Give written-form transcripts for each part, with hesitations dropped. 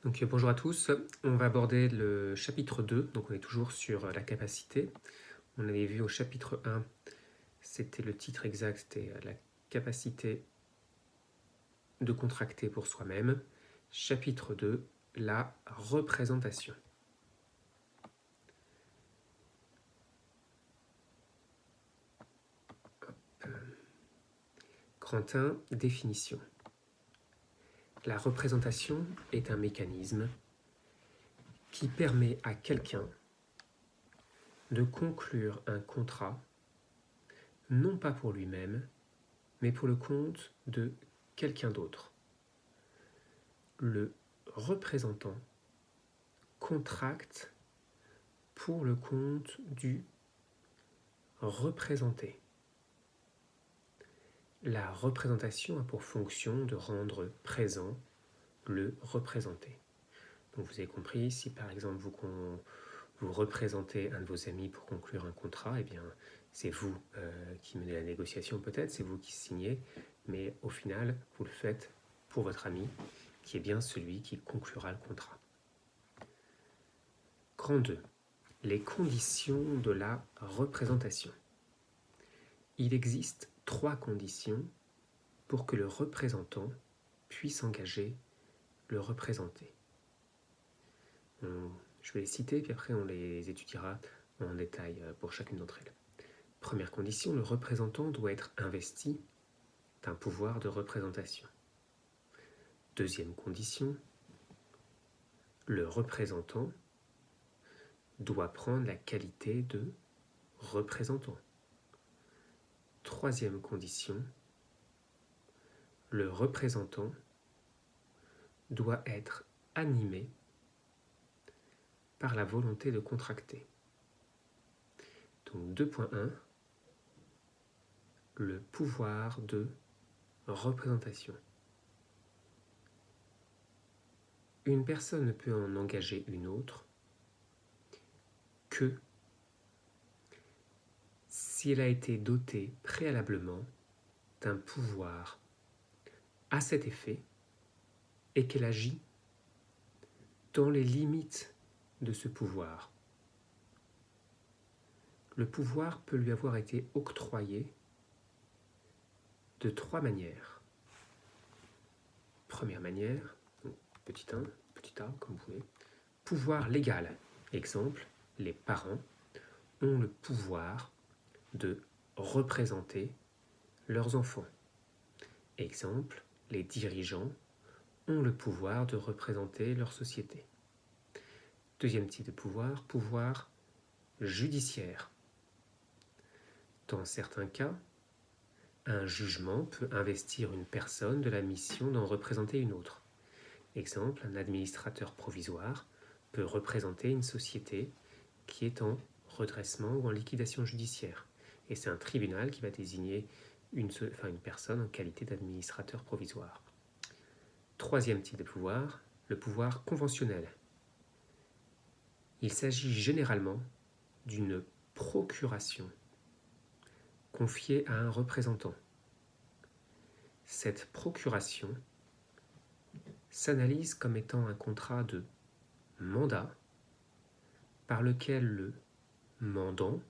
Bonjour à tous, on va aborder le chapitre 2, donc on est toujours sur la capacité. On avait vu au chapitre 1, c'était le titre exact, c'était la capacité de contracter pour soi-même. Chapitre 2, la représentation. Grand 1, définition. La représentation est un mécanisme qui permet à quelqu'un de conclure un contrat, non pas pour lui-même, mais pour le compte de quelqu'un d'autre. Le représentant contracte pour le compte du représenté. La représentation a pour fonction de rendre présent le représenté. Donc vous avez compris, si par exemple vous représentez un de vos amis pour conclure un contrat, eh bien c'est vous qui menez la négociation peut-être, c'est vous qui signez, mais au final vous le faites pour votre ami, qui est bien celui qui conclura le contrat. Grand 2. Les conditions de la représentation. Il existe 3 conditions pour que le représentant puisse engager le représenté. Je vais les citer, puis après on les étudiera en détail pour chacune d'entre elles. Première condition, le représentant doit être investi d'un pouvoir de représentation. Deuxième condition, le représentant doit prendre la qualité de représentant. Troisième condition, le représentant doit être animé par la volonté de contracter. Donc 2.1, le pouvoir de représentation. Une personne ne peut en engager une autre que si elle a été dotée préalablement d'un pouvoir à cet effet et qu'elle agit dans les limites de ce pouvoir. Le pouvoir peut lui avoir été octroyé de 3 manières. Première manière, petit 1, petit a, comme vous voulez. Pouvoir légal. Exemple, les parents ont le pouvoir de représenter leurs enfants. Exemple, les dirigeants ont le pouvoir de représenter leur société. Deuxième type de pouvoir, pouvoir judiciaire. Dans certains cas, un jugement peut investir une personne de la mission d'en représenter une autre. Exemple, un administrateur provisoire peut représenter une société qui est en redressement ou en liquidation judiciaire. Et c'est un tribunal qui va désigner une personne en qualité d'administrateur provisoire. Troisième type de pouvoir, le pouvoir conventionnel. Il s'agit généralement d'une procuration confiée à un représentant. Cette procuration s'analyse comme étant un contrat de mandat par lequel le mandant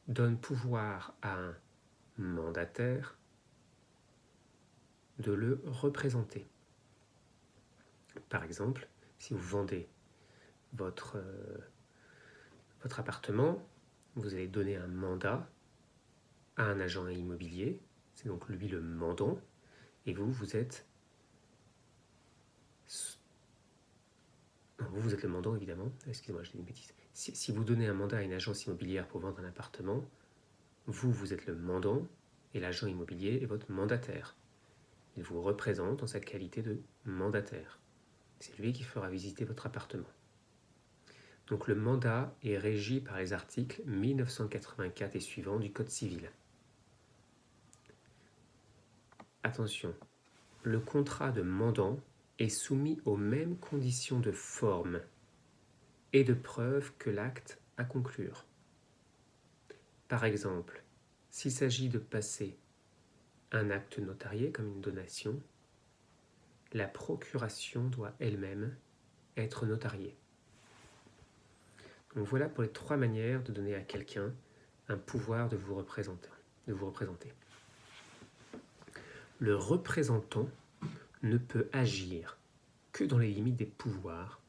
donne pouvoir à un mandataire de le représenter. Par exemple, si vous vendez votre appartement, vous allez donner un mandat à un agent immobilier, c'est donc lui le mandant, et vous êtes le mandant évidemment, excusez-moi, je dis une bêtise. Si vous donnez un mandat à une agence immobilière pour vendre un appartement, vous êtes le mandant et l'agent immobilier est votre mandataire. Il vous représente en sa qualité de mandataire. C'est lui qui fera visiter votre appartement. Donc le mandat est régi par les articles 1984 et suivants du Code civil. Attention, le contrat de mandant est soumis aux mêmes conditions de forme et de preuve que l'acte à conclure. Par exemple, s'il s'agit de passer un acte notarié comme une donation, la procuration doit elle-même être notariée. Donc voilà pour les 3 manières de donner à quelqu'un un pouvoir de vous représenter. Le représentant ne peut agir que dans les limites des pouvoirs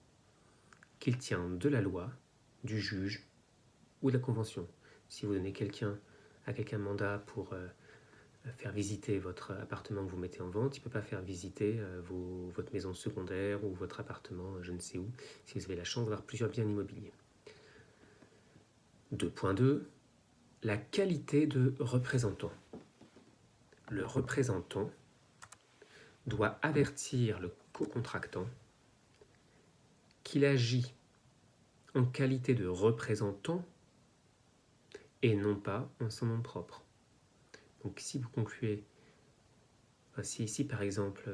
qu'il tient de la loi, du juge ou de la convention. Si vous donnez à quelqu'un mandat pour faire visiter votre appartement que vous mettez en vente, il ne peut pas faire visiter votre maison secondaire ou votre appartement je ne sais où, si vous avez la chance d'avoir plusieurs biens immobiliers. 2.2. La qualité de représentant. Le représentant doit avertir le co-contractant qu'il agit en qualité de représentant et non pas en son nom propre. Donc si vous concluez, si par exemple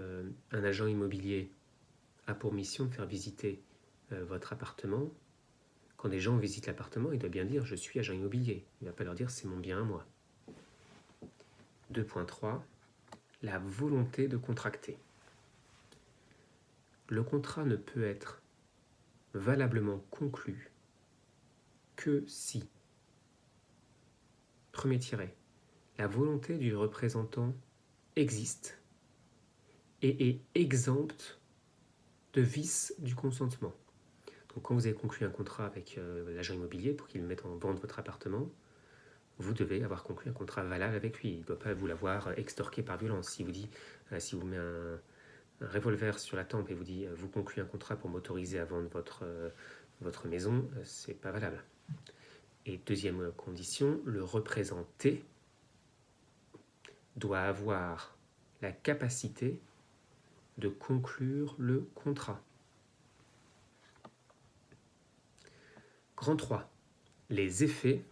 un agent immobilier a pour mission de faire visiter votre appartement, quand des gens visitent l'appartement, il doit bien dire « je suis agent immobilier ». Il ne va pas leur dire « c'est mon bien à moi ». 2.3. La volonté de contracter. Le contrat ne peut être valablement conclu que si, premier tiret, la volonté du représentant existe et est exempte de vice du consentement. Donc quand vous avez conclu un contrat avec l'agent immobilier pour qu'il mette en vente votre appartement, vous devez avoir conclu un contrat valable avec lui. Il ne doit pas vous l'avoir extorqué par violence. Si vous met un revolver sur la tempe et vous dit vous concluez un contrat pour m'autoriser à vendre votre maison, c'est pas valable. Et deuxième condition, le représenté doit avoir la capacité de conclure le contrat. Grand 3. Les effets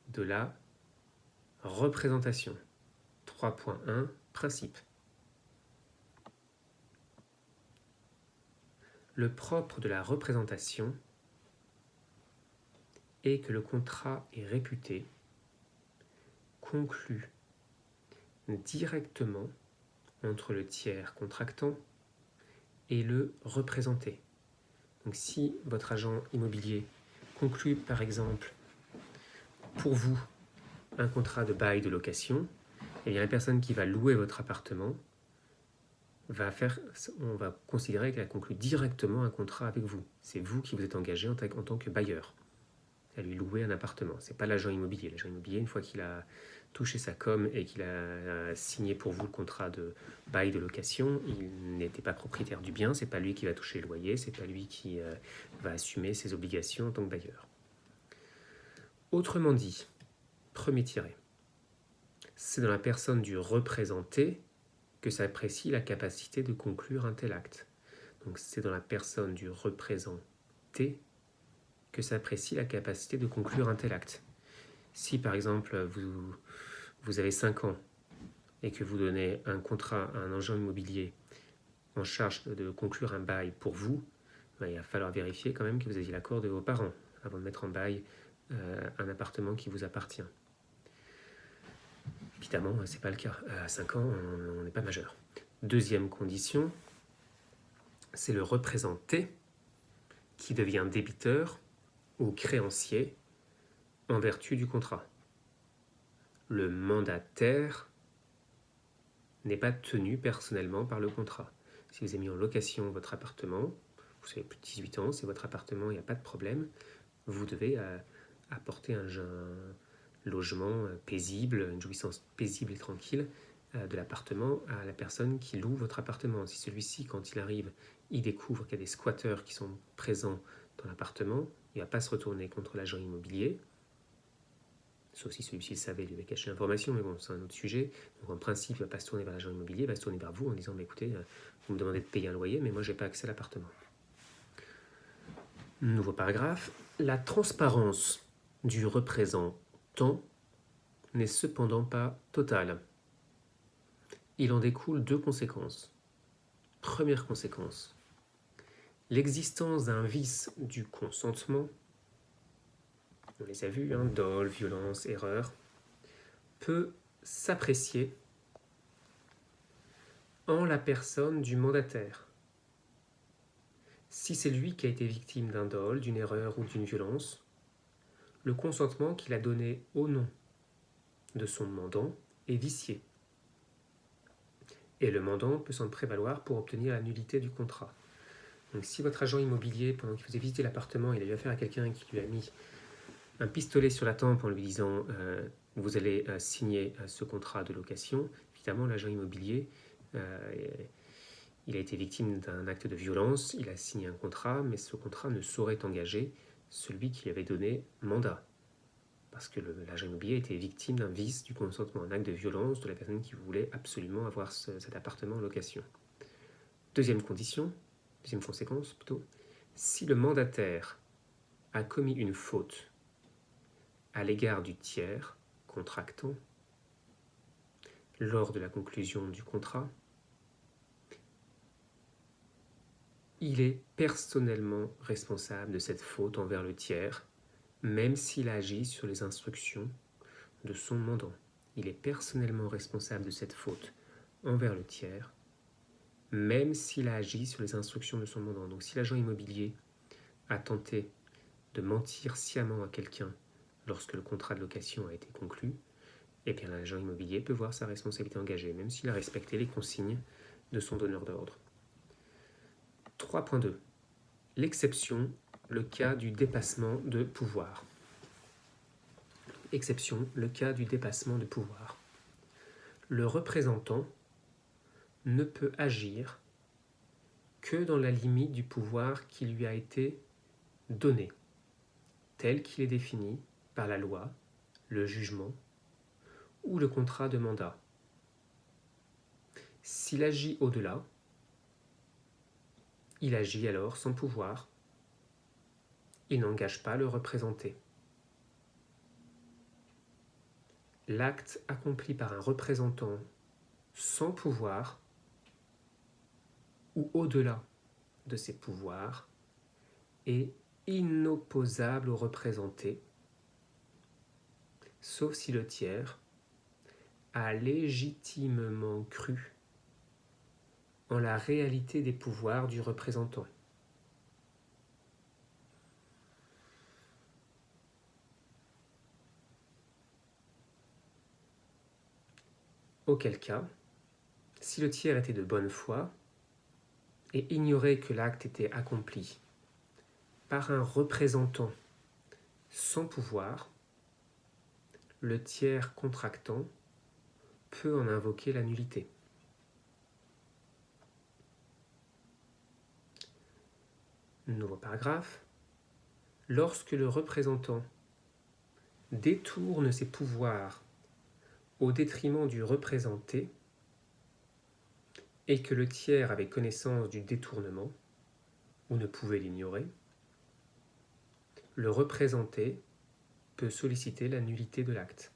de la représentation. 3.1. Principe. Le propre de la représentation est que le contrat est réputé, conclu directement entre le tiers contractant et le représenté. Donc si votre agent immobilier conclut par exemple pour vous un contrat de bail de location, eh bien la personne qui va louer votre appartement on va considérer qu'elle a conclu directement un contrat avec vous. C'est vous qui vous êtes engagé en tant que bailleur à lui louer un appartement. Ce n'est pas l'agent immobilier. L'agent immobilier, une fois qu'il a touché sa com et qu'il a signé pour vous le contrat de bail de location, il n'était pas propriétaire du bien, ce n'est pas lui qui va toucher le loyer, ce n'est pas lui qui va assumer ses obligations en tant que bailleur. Autrement dit, premier tiré, c'est dans la personne du représenté que s'apprécie la capacité de conclure un tel acte. Donc c'est dans la personne du représenté que s'apprécie la capacité de conclure un tel acte. Si par exemple vous avez 5 ans et que vous donnez un contrat à un agent immobilier en charge de conclure un bail pour vous, il va falloir vérifier quand même que vous ayez l'accord de vos parents avant de mettre en bail un appartement qui vous appartient. Évidemment, ce n'est pas le cas. À 5 ans, on n'est pas majeur. Deuxième condition, c'est le représenté qui devient débiteur ou créancier en vertu du contrat. Le mandataire n'est pas tenu personnellement par le contrat. Si vous avez mis en location votre appartement, vous avez plus de 18 ans, c'est votre appartement, il n'y a pas de problème, vous devez apporter un logement paisible, une jouissance paisible et tranquille de l'appartement à la personne qui loue votre appartement. Si celui-ci, quand il arrive, il découvre qu'il y a des squatteurs qui sont présents dans l'appartement, il ne va pas se retourner contre l'agent immobilier, sauf si celui-ci le savait, il lui avait caché l'information, mais bon, c'est un autre sujet. Donc en principe, il ne va pas se tourner vers l'agent immobilier, il va se tourner vers vous en disant écoutez, vous me demandez de payer un loyer, mais moi, je n'ai pas accès à l'appartement. Nouveau paragraphe. La transparence du représentant n'est cependant pas totale. Il en découle 2 conséquences. Première conséquence, l'existence d'un vice du consentement, on les a vus, dol, violence, erreur, peut s'apprécier en la personne du mandataire. Si c'est lui qui a été victime d'un dol, d'une erreur ou d'une violence, le consentement qu'il a donné au nom de son mandant est vicié. Et le mandant peut s'en prévaloir pour obtenir la nullité du contrat. Donc si votre agent immobilier, pendant qu'il faisait visiter l'appartement, il a eu affaire à quelqu'un qui lui a mis un pistolet sur la tempe en lui disant vous allez signer ce contrat de location, évidemment l'agent immobilier, il a été victime d'un acte de violence, il a signé un contrat, mais ce contrat ne saurait engager celui qui avait donné mandat. Parce que l'agent immobilier était victime d'un vice du consentement, un acte de violence de la personne qui voulait absolument avoir cet appartement en location. Deuxième conséquence plutôt, si le mandataire a commis une faute à l'égard du tiers contractant lors de la conclusion du contrat, il est personnellement responsable de cette faute envers le tiers, même s'il agit sur les instructions de son mandant. Il est personnellement responsable de cette faute envers le tiers, même s'il a agi sur les instructions de son mandant. Donc si l'agent immobilier a tenté de mentir sciemment à quelqu'un lorsque le contrat de location a été conclu, eh bien l'agent immobilier peut voir sa responsabilité engagée, même s'il a respecté les consignes de son donneur d'ordre. 3.2. L'exception, le cas du dépassement de pouvoir. Exception, le cas du dépassement de pouvoir. Le représentant ne peut agir que dans la limite du pouvoir qui lui a été donné, tel qu'il est défini par la loi, le jugement ou le contrat de mandat. S'il agit au-delà, il agit alors sans pouvoir. Il n'engage pas le représenté. L'acte accompli par un représentant sans pouvoir ou au-delà de ses pouvoirs est inopposable au représenté, sauf si le tiers a légitimement cru en la réalité des pouvoirs du représentant. Auquel cas, si le tiers était de bonne foi et ignorait que l'acte était accompli par un représentant sans pouvoir, le tiers contractant peut en invoquer la nullité. Nouveau paragraphe. Lorsque le représentant détourne ses pouvoirs au détriment du représenté et que le tiers avait connaissance du détournement ou ne pouvait l'ignorer, le représenté peut solliciter la nullité de l'acte.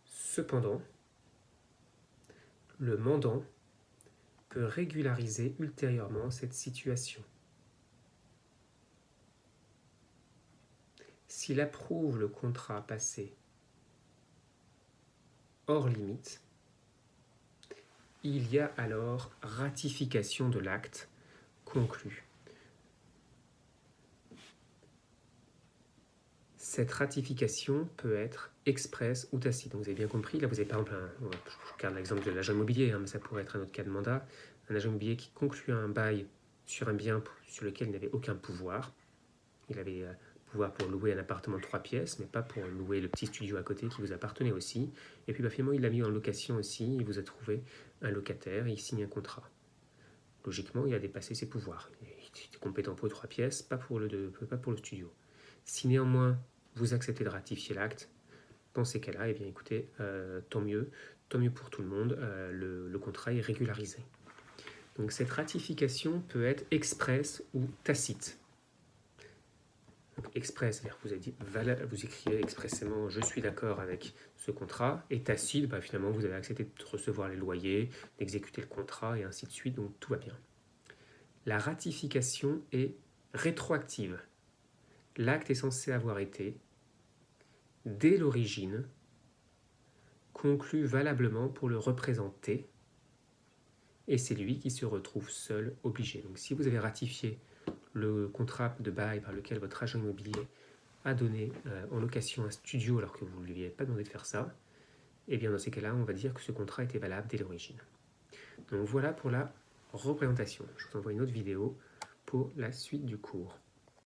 Cependant, le mandant peut régulariser ultérieurement cette situation. S'il approuve le contrat passé hors limite, il y a alors ratification de l'acte conclu. Cette ratification peut être expresse ou tacite. Donc vous avez bien compris, là vous avez par exemple, je garde l'exemple de l'agent immobilier, mais ça pourrait être un autre cas de mandat, un agent immobilier qui conclut un bail sur un bien sur lequel il n'avait aucun pouvoir. Il avait pouvoir pour louer un appartement de 3 pièces, mais pas pour louer le petit studio à côté qui vous appartenait aussi. Et puis finalement, il l'a mis en location aussi, il vous a trouvé un locataire et il signe un contrat. Logiquement, il a dépassé ses pouvoirs. Il était compétent pour les 3 pièces, pas pour le studio. Si néanmoins, vous acceptez de ratifier l'acte, dans ces cas-là, eh bien écoutez, tant mieux pour tout le monde, le contrat est régularisé. Donc cette ratification peut être expresse ou tacite. Donc express, c'est-à-dire que vous écrivez expressément « je suis d'accord avec ce contrat » et tacite, finalement vous avez accepté de recevoir les loyers, d'exécuter le contrat et ainsi de suite, donc tout va bien. La ratification est rétroactive. L'acte est censé avoir été, dès l'origine, conclut valablement pour le représenter, et c'est lui qui se retrouve seul, obligé. Donc si vous avez ratifié le contrat de bail par lequel votre agent immobilier a donné en location un studio alors que vous ne lui avez pas demandé de faire ça, et bien dans ces cas-là, on va dire que ce contrat était valable dès l'origine. Donc voilà pour la représentation. Je vous envoie une autre vidéo pour la suite du cours.